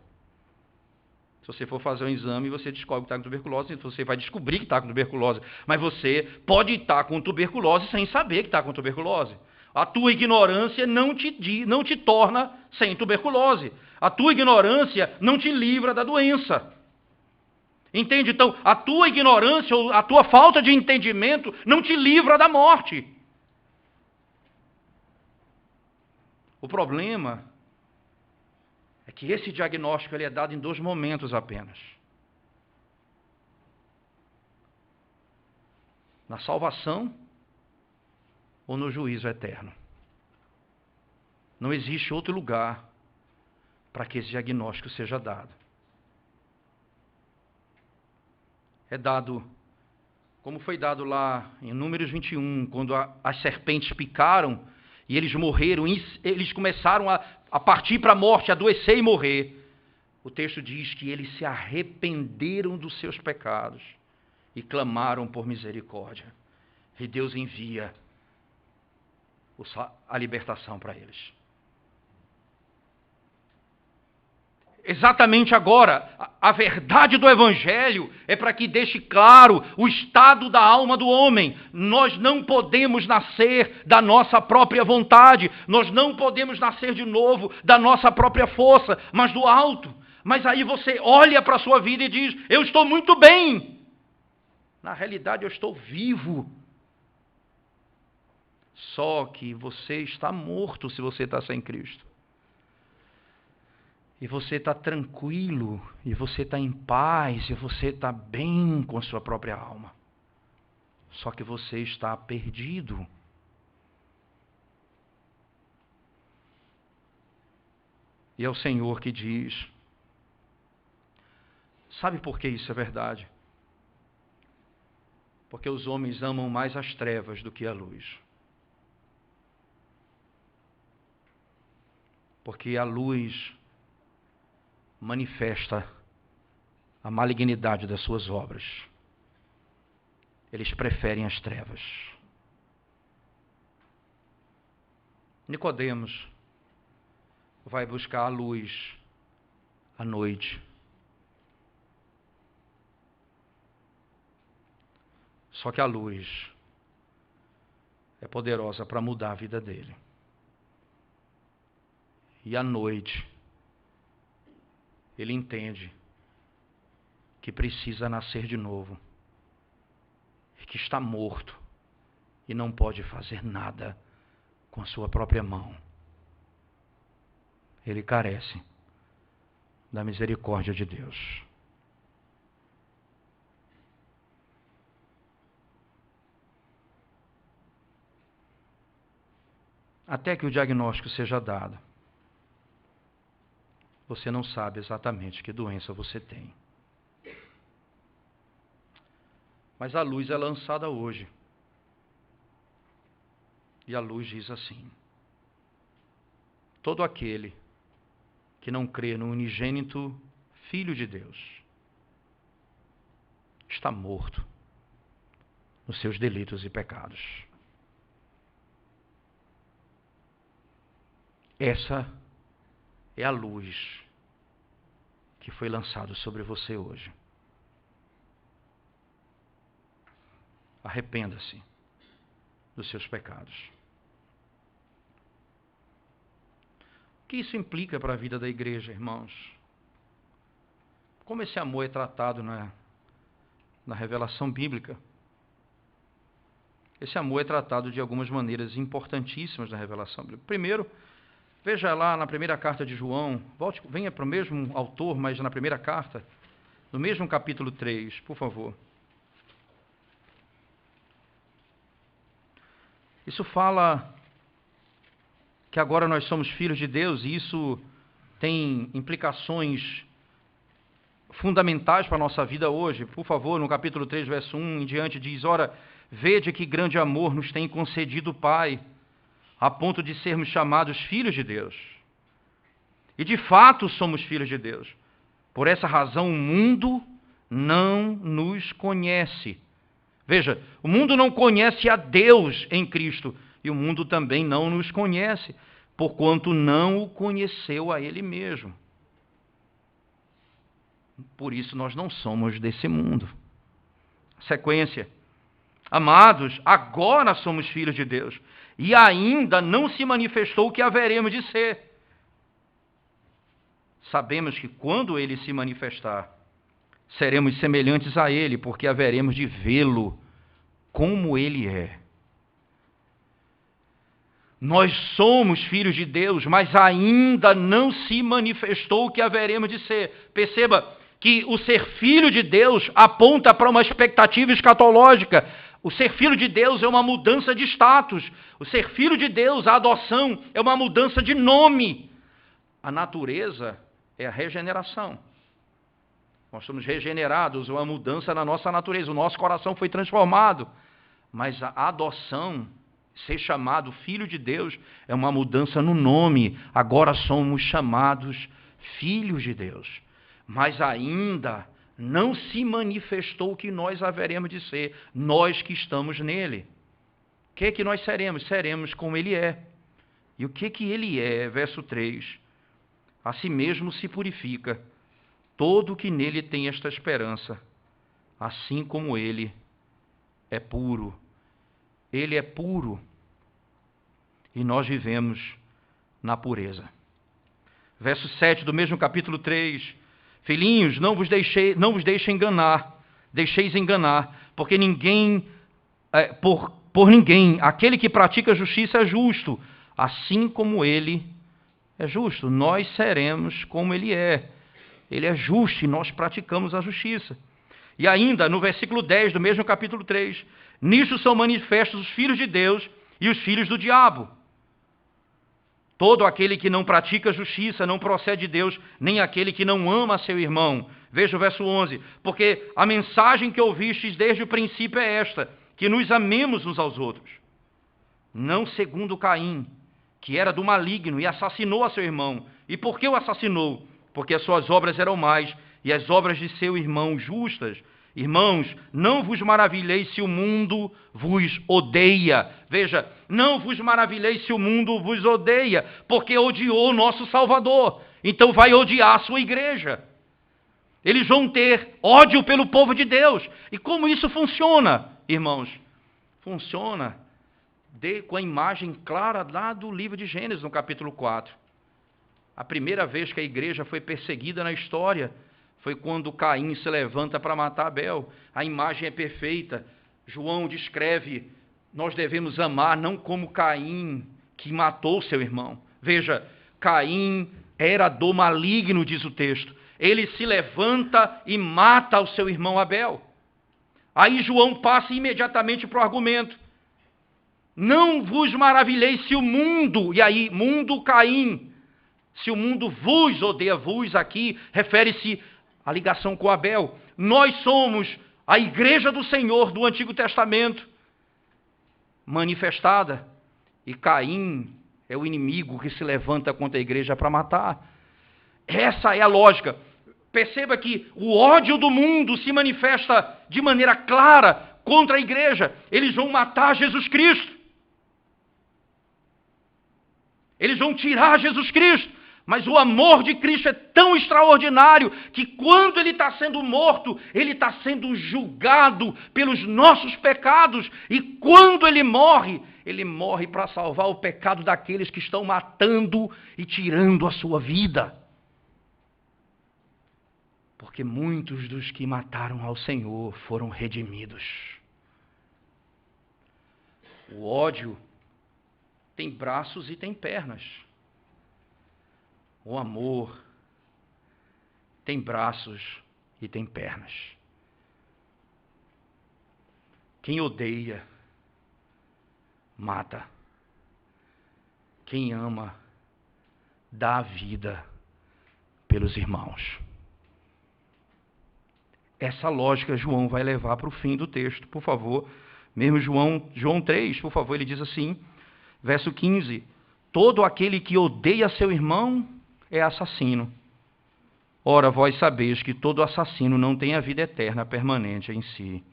Se você for fazer um exame, você descobre que está com tuberculose, você vai descobrir que está com tuberculose. Mas você pode estar com tuberculose sem saber que está com tuberculose. A tua ignorância não te torna sem tuberculose. A tua ignorância não te livra da doença. Entende? Então, a tua ignorância ou a tua falta de entendimento não te livra da morte. O problema é que esse diagnóstico ele é dado em 2 momentos apenas. Na salvação ou no juízo eterno. Não existe outro lugar para que esse diagnóstico seja dado. É dado, como foi dado lá em Números 21, quando as serpentes picaram e eles morreram, eles começaram a partir para a morte, adoecer e morrer. O texto diz que eles se arrependeram dos seus pecados e clamaram por misericórdia. E Deus envia a libertação para eles. exatamente agora. A verdade do Evangelho é para que deixe claro o estado da alma do homem. Nós não podemos nascer da nossa própria vontade, nós não podemos nascer de novo da nossa própria força, mas do alto. Mas aí você olha para a sua vida e diz: eu estou muito bem. Na realidade, eu estou vivo. Só que você está morto se você está sem Cristo. E você está tranquilo, e você está em paz, e você está bem com a sua própria alma. Só que você está perdido. E é o Senhor que diz: sabe por que isso é verdade? Porque os homens amam mais as trevas do que a luz. Porque a luz manifesta a malignidade das suas obras. Eles preferem as trevas. Nicodemos vai buscar a luz à noite. Só que a luz é poderosa para mudar a vida dele. E à noite, ele entende que precisa nascer de novo, que está morto e não pode fazer nada com a sua própria mão. Ele carece da misericórdia de Deus. Até que o diagnóstico seja dado, você não sabe exatamente que doença você tem. Mas a luz é lançada hoje. E a luz diz assim: todo aquele que não crê no unigênito Filho de Deus está morto nos seus delitos e pecados. Essa é a luz que foi lançada sobre você hoje. Arrependa-se dos seus pecados. O que isso implica para a vida da igreja, irmãos? Como esse amor é tratado na revelação bíblica? Esse amor é tratado de algumas maneiras importantíssimas na revelação bíblica. Primeiro, veja lá na primeira carta de João, venha para o mesmo autor, mas na primeira carta, no mesmo capítulo 3, por favor. Isso fala que agora nós somos filhos de Deus, e isso tem implicações fundamentais para a nossa vida hoje. Por favor, no capítulo 3, verso 1 em diante, diz: ora, vede que grande amor nos tem concedido o Pai, a ponto de sermos chamados filhos de Deus. E de fato somos filhos de Deus. Por essa razão o mundo não nos conhece. Veja, o mundo não conhece a Deus em Cristo, e o mundo também não nos conhece, porquanto não o conheceu a Ele mesmo. Por isso nós não somos desse mundo. Sequência. Amados, agora somos filhos de Deus, e ainda não se manifestou o que haveremos de ser. Sabemos que quando Ele se manifestar, seremos semelhantes a Ele, porque haveremos de vê-lo como Ele é. Nós somos filhos de Deus, mas ainda não se manifestou o que haveremos de ser. Perceba que o ser filho de Deus aponta para uma expectativa escatológica. O ser filho de Deus é uma mudança de status. O ser filho de Deus, a adoção, é uma mudança de nome. A natureza é a regeneração. Nós somos regenerados, uma mudança na nossa natureza. O nosso coração foi transformado. Mas a adoção, ser chamado filho de Deus, é uma mudança no nome. Agora somos chamados filhos de Deus. Mas ainda não se manifestou o que nós haveremos de ser, nós que estamos nele. O que é que nós seremos? Seremos como ele é. E o que que ele é? Verso 3. a si mesmo se purifica. Todo que nele tem esta esperança, assim como ele é puro. Ele é puro e nós vivemos na pureza. Verso 7 do mesmo capítulo 3. Filhinhos, não vos deixeis enganar, porque ninguém, por ninguém, aquele que pratica a justiça é justo, assim como ele é justo. Nós seremos como ele é. Ele é justo e nós praticamos a justiça. E ainda, no versículo 10 do mesmo capítulo 3, nisto são manifestos os filhos de Deus e os filhos do diabo. Todo aquele que não pratica justiça não procede de Deus, nem aquele que não ama seu irmão. Veja o verso 11. Porque a mensagem que ouvistes desde o princípio é esta, que nos amemos uns aos outros. Não segundo Caim, que era do maligno e assassinou a seu irmão. E por que o assassinou? Porque as suas obras eram más e as obras de seu irmão justas. Irmãos, não vos maravilheis se o mundo vos odeia. Veja, não vos maravilheis se o mundo vos odeia, porque odiou o nosso Salvador. Então vai odiar a sua igreja. Eles vão ter ódio pelo povo de Deus. E como isso funciona, irmãos? Funciona com a imagem clara lá do livro de Gênesis, no capítulo 4. A primeira vez que a igreja foi perseguida na história foi quando Caim se levanta para matar Abel. A imagem é perfeita. João descreve, nós devemos amar não como Caim, que matou seu irmão. Veja, Caim era do maligno, diz o texto. Ele se levanta e mata o seu irmão Abel. Aí João passa imediatamente para o argumento. Não vos maravilheis se o mundo, e aí, mundo Caim, se o mundo vos odeia, vos aqui, refere-se à ligação com Abel. Nós somos a igreja do Senhor do Antigo Testamento, manifestada, e Caim é o inimigo que se levanta contra a igreja para matar. Essa é a lógica. Perceba que o ódio do mundo se manifesta de maneira clara contra a igreja. Eles vão matar Jesus Cristo. Eles vão tirar Jesus Cristo. Mas o amor de Cristo é tão extraordinário que quando ele está sendo morto, ele está sendo julgado pelos nossos pecados. E quando ele morre para salvar o pecado daqueles que estão matando e tirando a sua vida. Porque muitos dos que mataram ao Senhor foram redimidos. O ódio tem braços e tem pernas. O amor tem braços e tem pernas. Quem odeia, mata. Quem ama, dá a vida pelos irmãos. Essa lógica João vai levar para o fim do texto, por favor. Mesmo João 3, por favor, ele diz assim, verso 15. Todo aquele que odeia seu irmão é assassino. Ora, vós sabeis que todo assassino não tem a vida eterna permanente em si.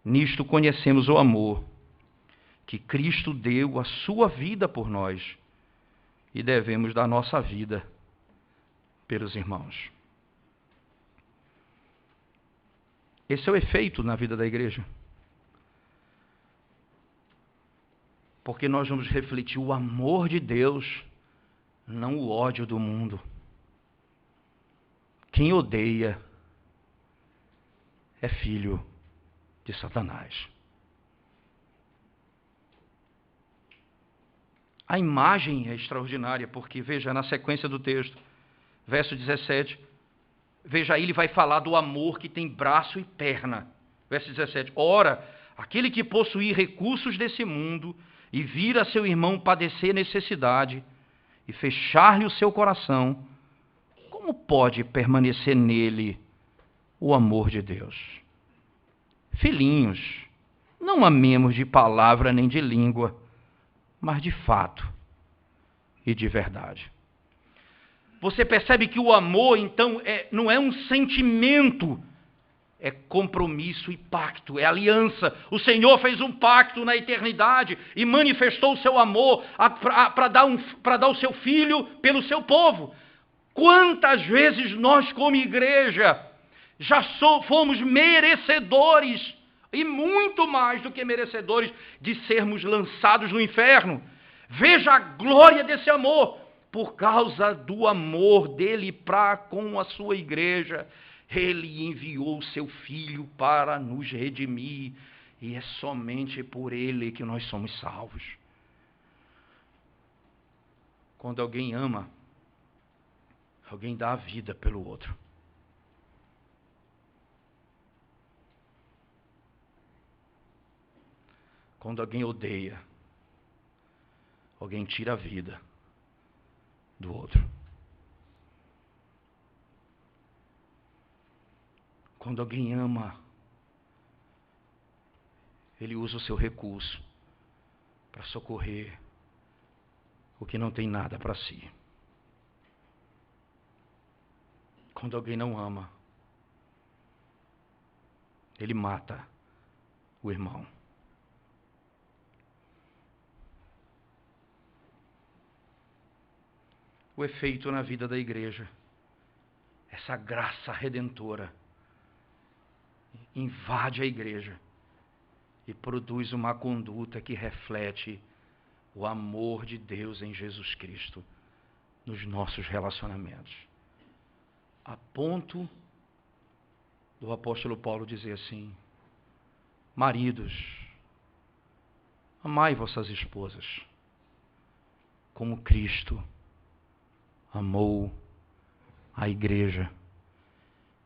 Nisto conhecemos o amor, que Cristo deu a sua vida por nós, e devemos dar nossa vida pelos irmãos. Esse é o efeito na vida da igreja. Porque nós vamos refletir o amor de Deus, não o ódio do mundo. Quem odeia é filho de Satanás. A imagem é extraordinária, porque, veja, na sequência do texto, verso 17, veja aí, ele vai falar do amor que tem braço e perna. Verso 17, ora, aquele que possuir recursos desse mundo e vir a seu irmão padecer necessidade e fechar-lhe o seu coração, como pode permanecer nele o amor de Deus? Filhinhos, não amemos de palavra nem de língua, mas de fato e de verdade. Você percebe que o amor, então, não é um sentimento, é compromisso e pacto, é aliança. O Senhor fez um pacto na eternidade e manifestou o seu amor para dar o seu Filho pelo seu povo. Quantas vezes nós, como igreja, já fomos merecedores, e muito mais do que merecedores, de sermos lançados no inferno. Veja a glória desse amor. Por causa do amor dele para com a sua igreja, ele enviou o seu Filho para nos redimir. E é somente por ele que nós somos salvos. Quando alguém ama, alguém dá a vida pelo outro. Quando alguém odeia, alguém tira a vida do outro. Quando alguém ama, ele usa o seu recurso para socorrer o que não tem nada para si. Quando alguém não ama, ele mata o irmão. O efeito na vida da igreja, essa graça redentora, invade a igreja e produz uma conduta que reflete o amor de Deus em Jesus Cristo nos nossos relacionamentos. A ponto do apóstolo Paulo dizer assim: maridos, amai vossas esposas, como Cristo amou a igreja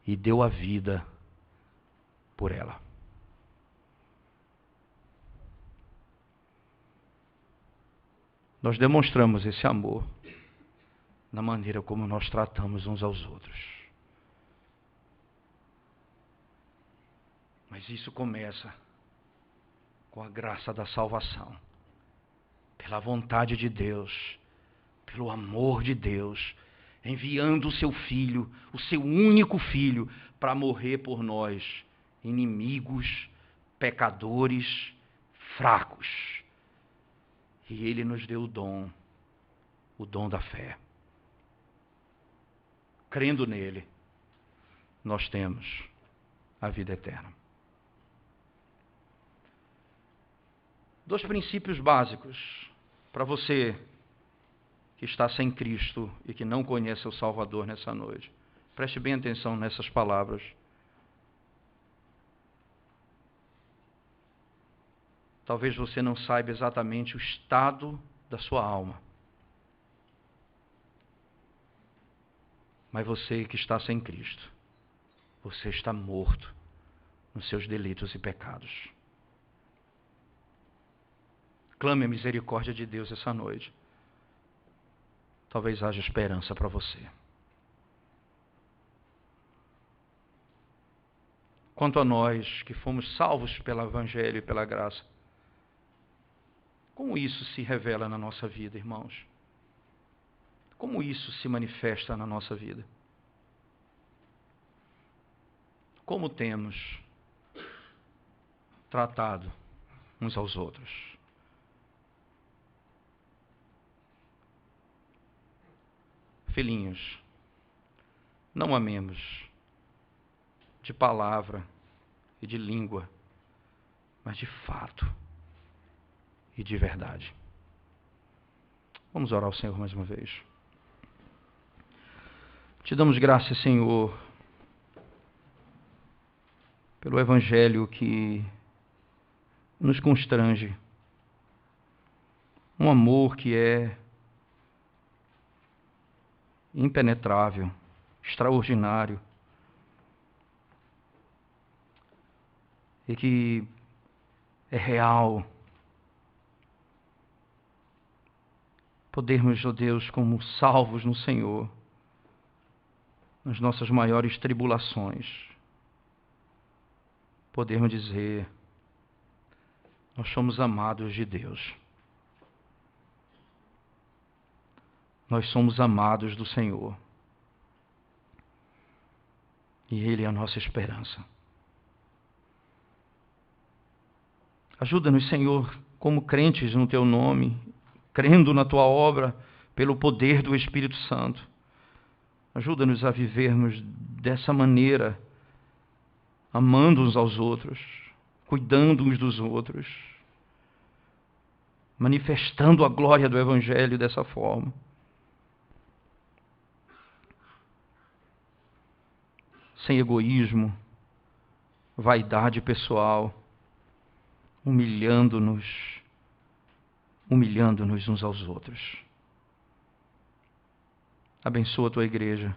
e deu a vida por ela. Nós demonstramos esse amor na maneira como nós tratamos uns aos outros. Mas isso começa com a graça da salvação, pela vontade de Deus, pelo amor de Deus, enviando o seu Filho, o seu único Filho, para morrer por nós, inimigos, pecadores, fracos. E ele nos deu o dom da fé. Crendo nele, nós temos a vida eterna. 2 princípios básicos para você que está sem Cristo e que não conhece o Salvador nessa noite. Preste bem atenção nessas palavras. Talvez você não saiba exatamente o estado da sua alma. Mas você que está sem Cristo, você está morto nos seus delitos e pecados. Clame a misericórdia de Deus essa noite. Talvez haja esperança para você. Quanto a nós que fomos salvos pelo Evangelho e pela graça, como isso se revela na nossa vida, irmãos? Como isso se manifesta na nossa vida? Como temos tratado uns aos outros? Filhinhos, não amemos de palavra e de língua, mas de fato e de verdade. Vamos orar ao Senhor mais uma vez. Te damos graças, Senhor, pelo Evangelho que nos constrange. Um amor que é impenetrável, extraordinário, e que é real. Podermos, ó Deus, como salvos no Senhor, nas nossas maiores tribulações, podermos dizer: nós somos amados de Deus. Nós somos amados do Senhor. E Ele é a nossa esperança. Ajuda-nos, Senhor, como crentes no Teu nome, crendo na Tua obra, pelo poder do Espírito Santo, Ajuda-nos a vivermos dessa maneira, amando uns aos outros, cuidando uns dos outros, manifestando a glória do Evangelho dessa forma. Sem egoísmo, vaidade pessoal, humilhando-nos uns aos outros. Abençoa a tua igreja.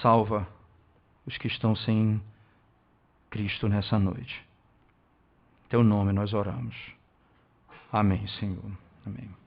Salva os que estão sem Cristo nessa noite. Em teu nome nós oramos. Amém, Senhor. Amém.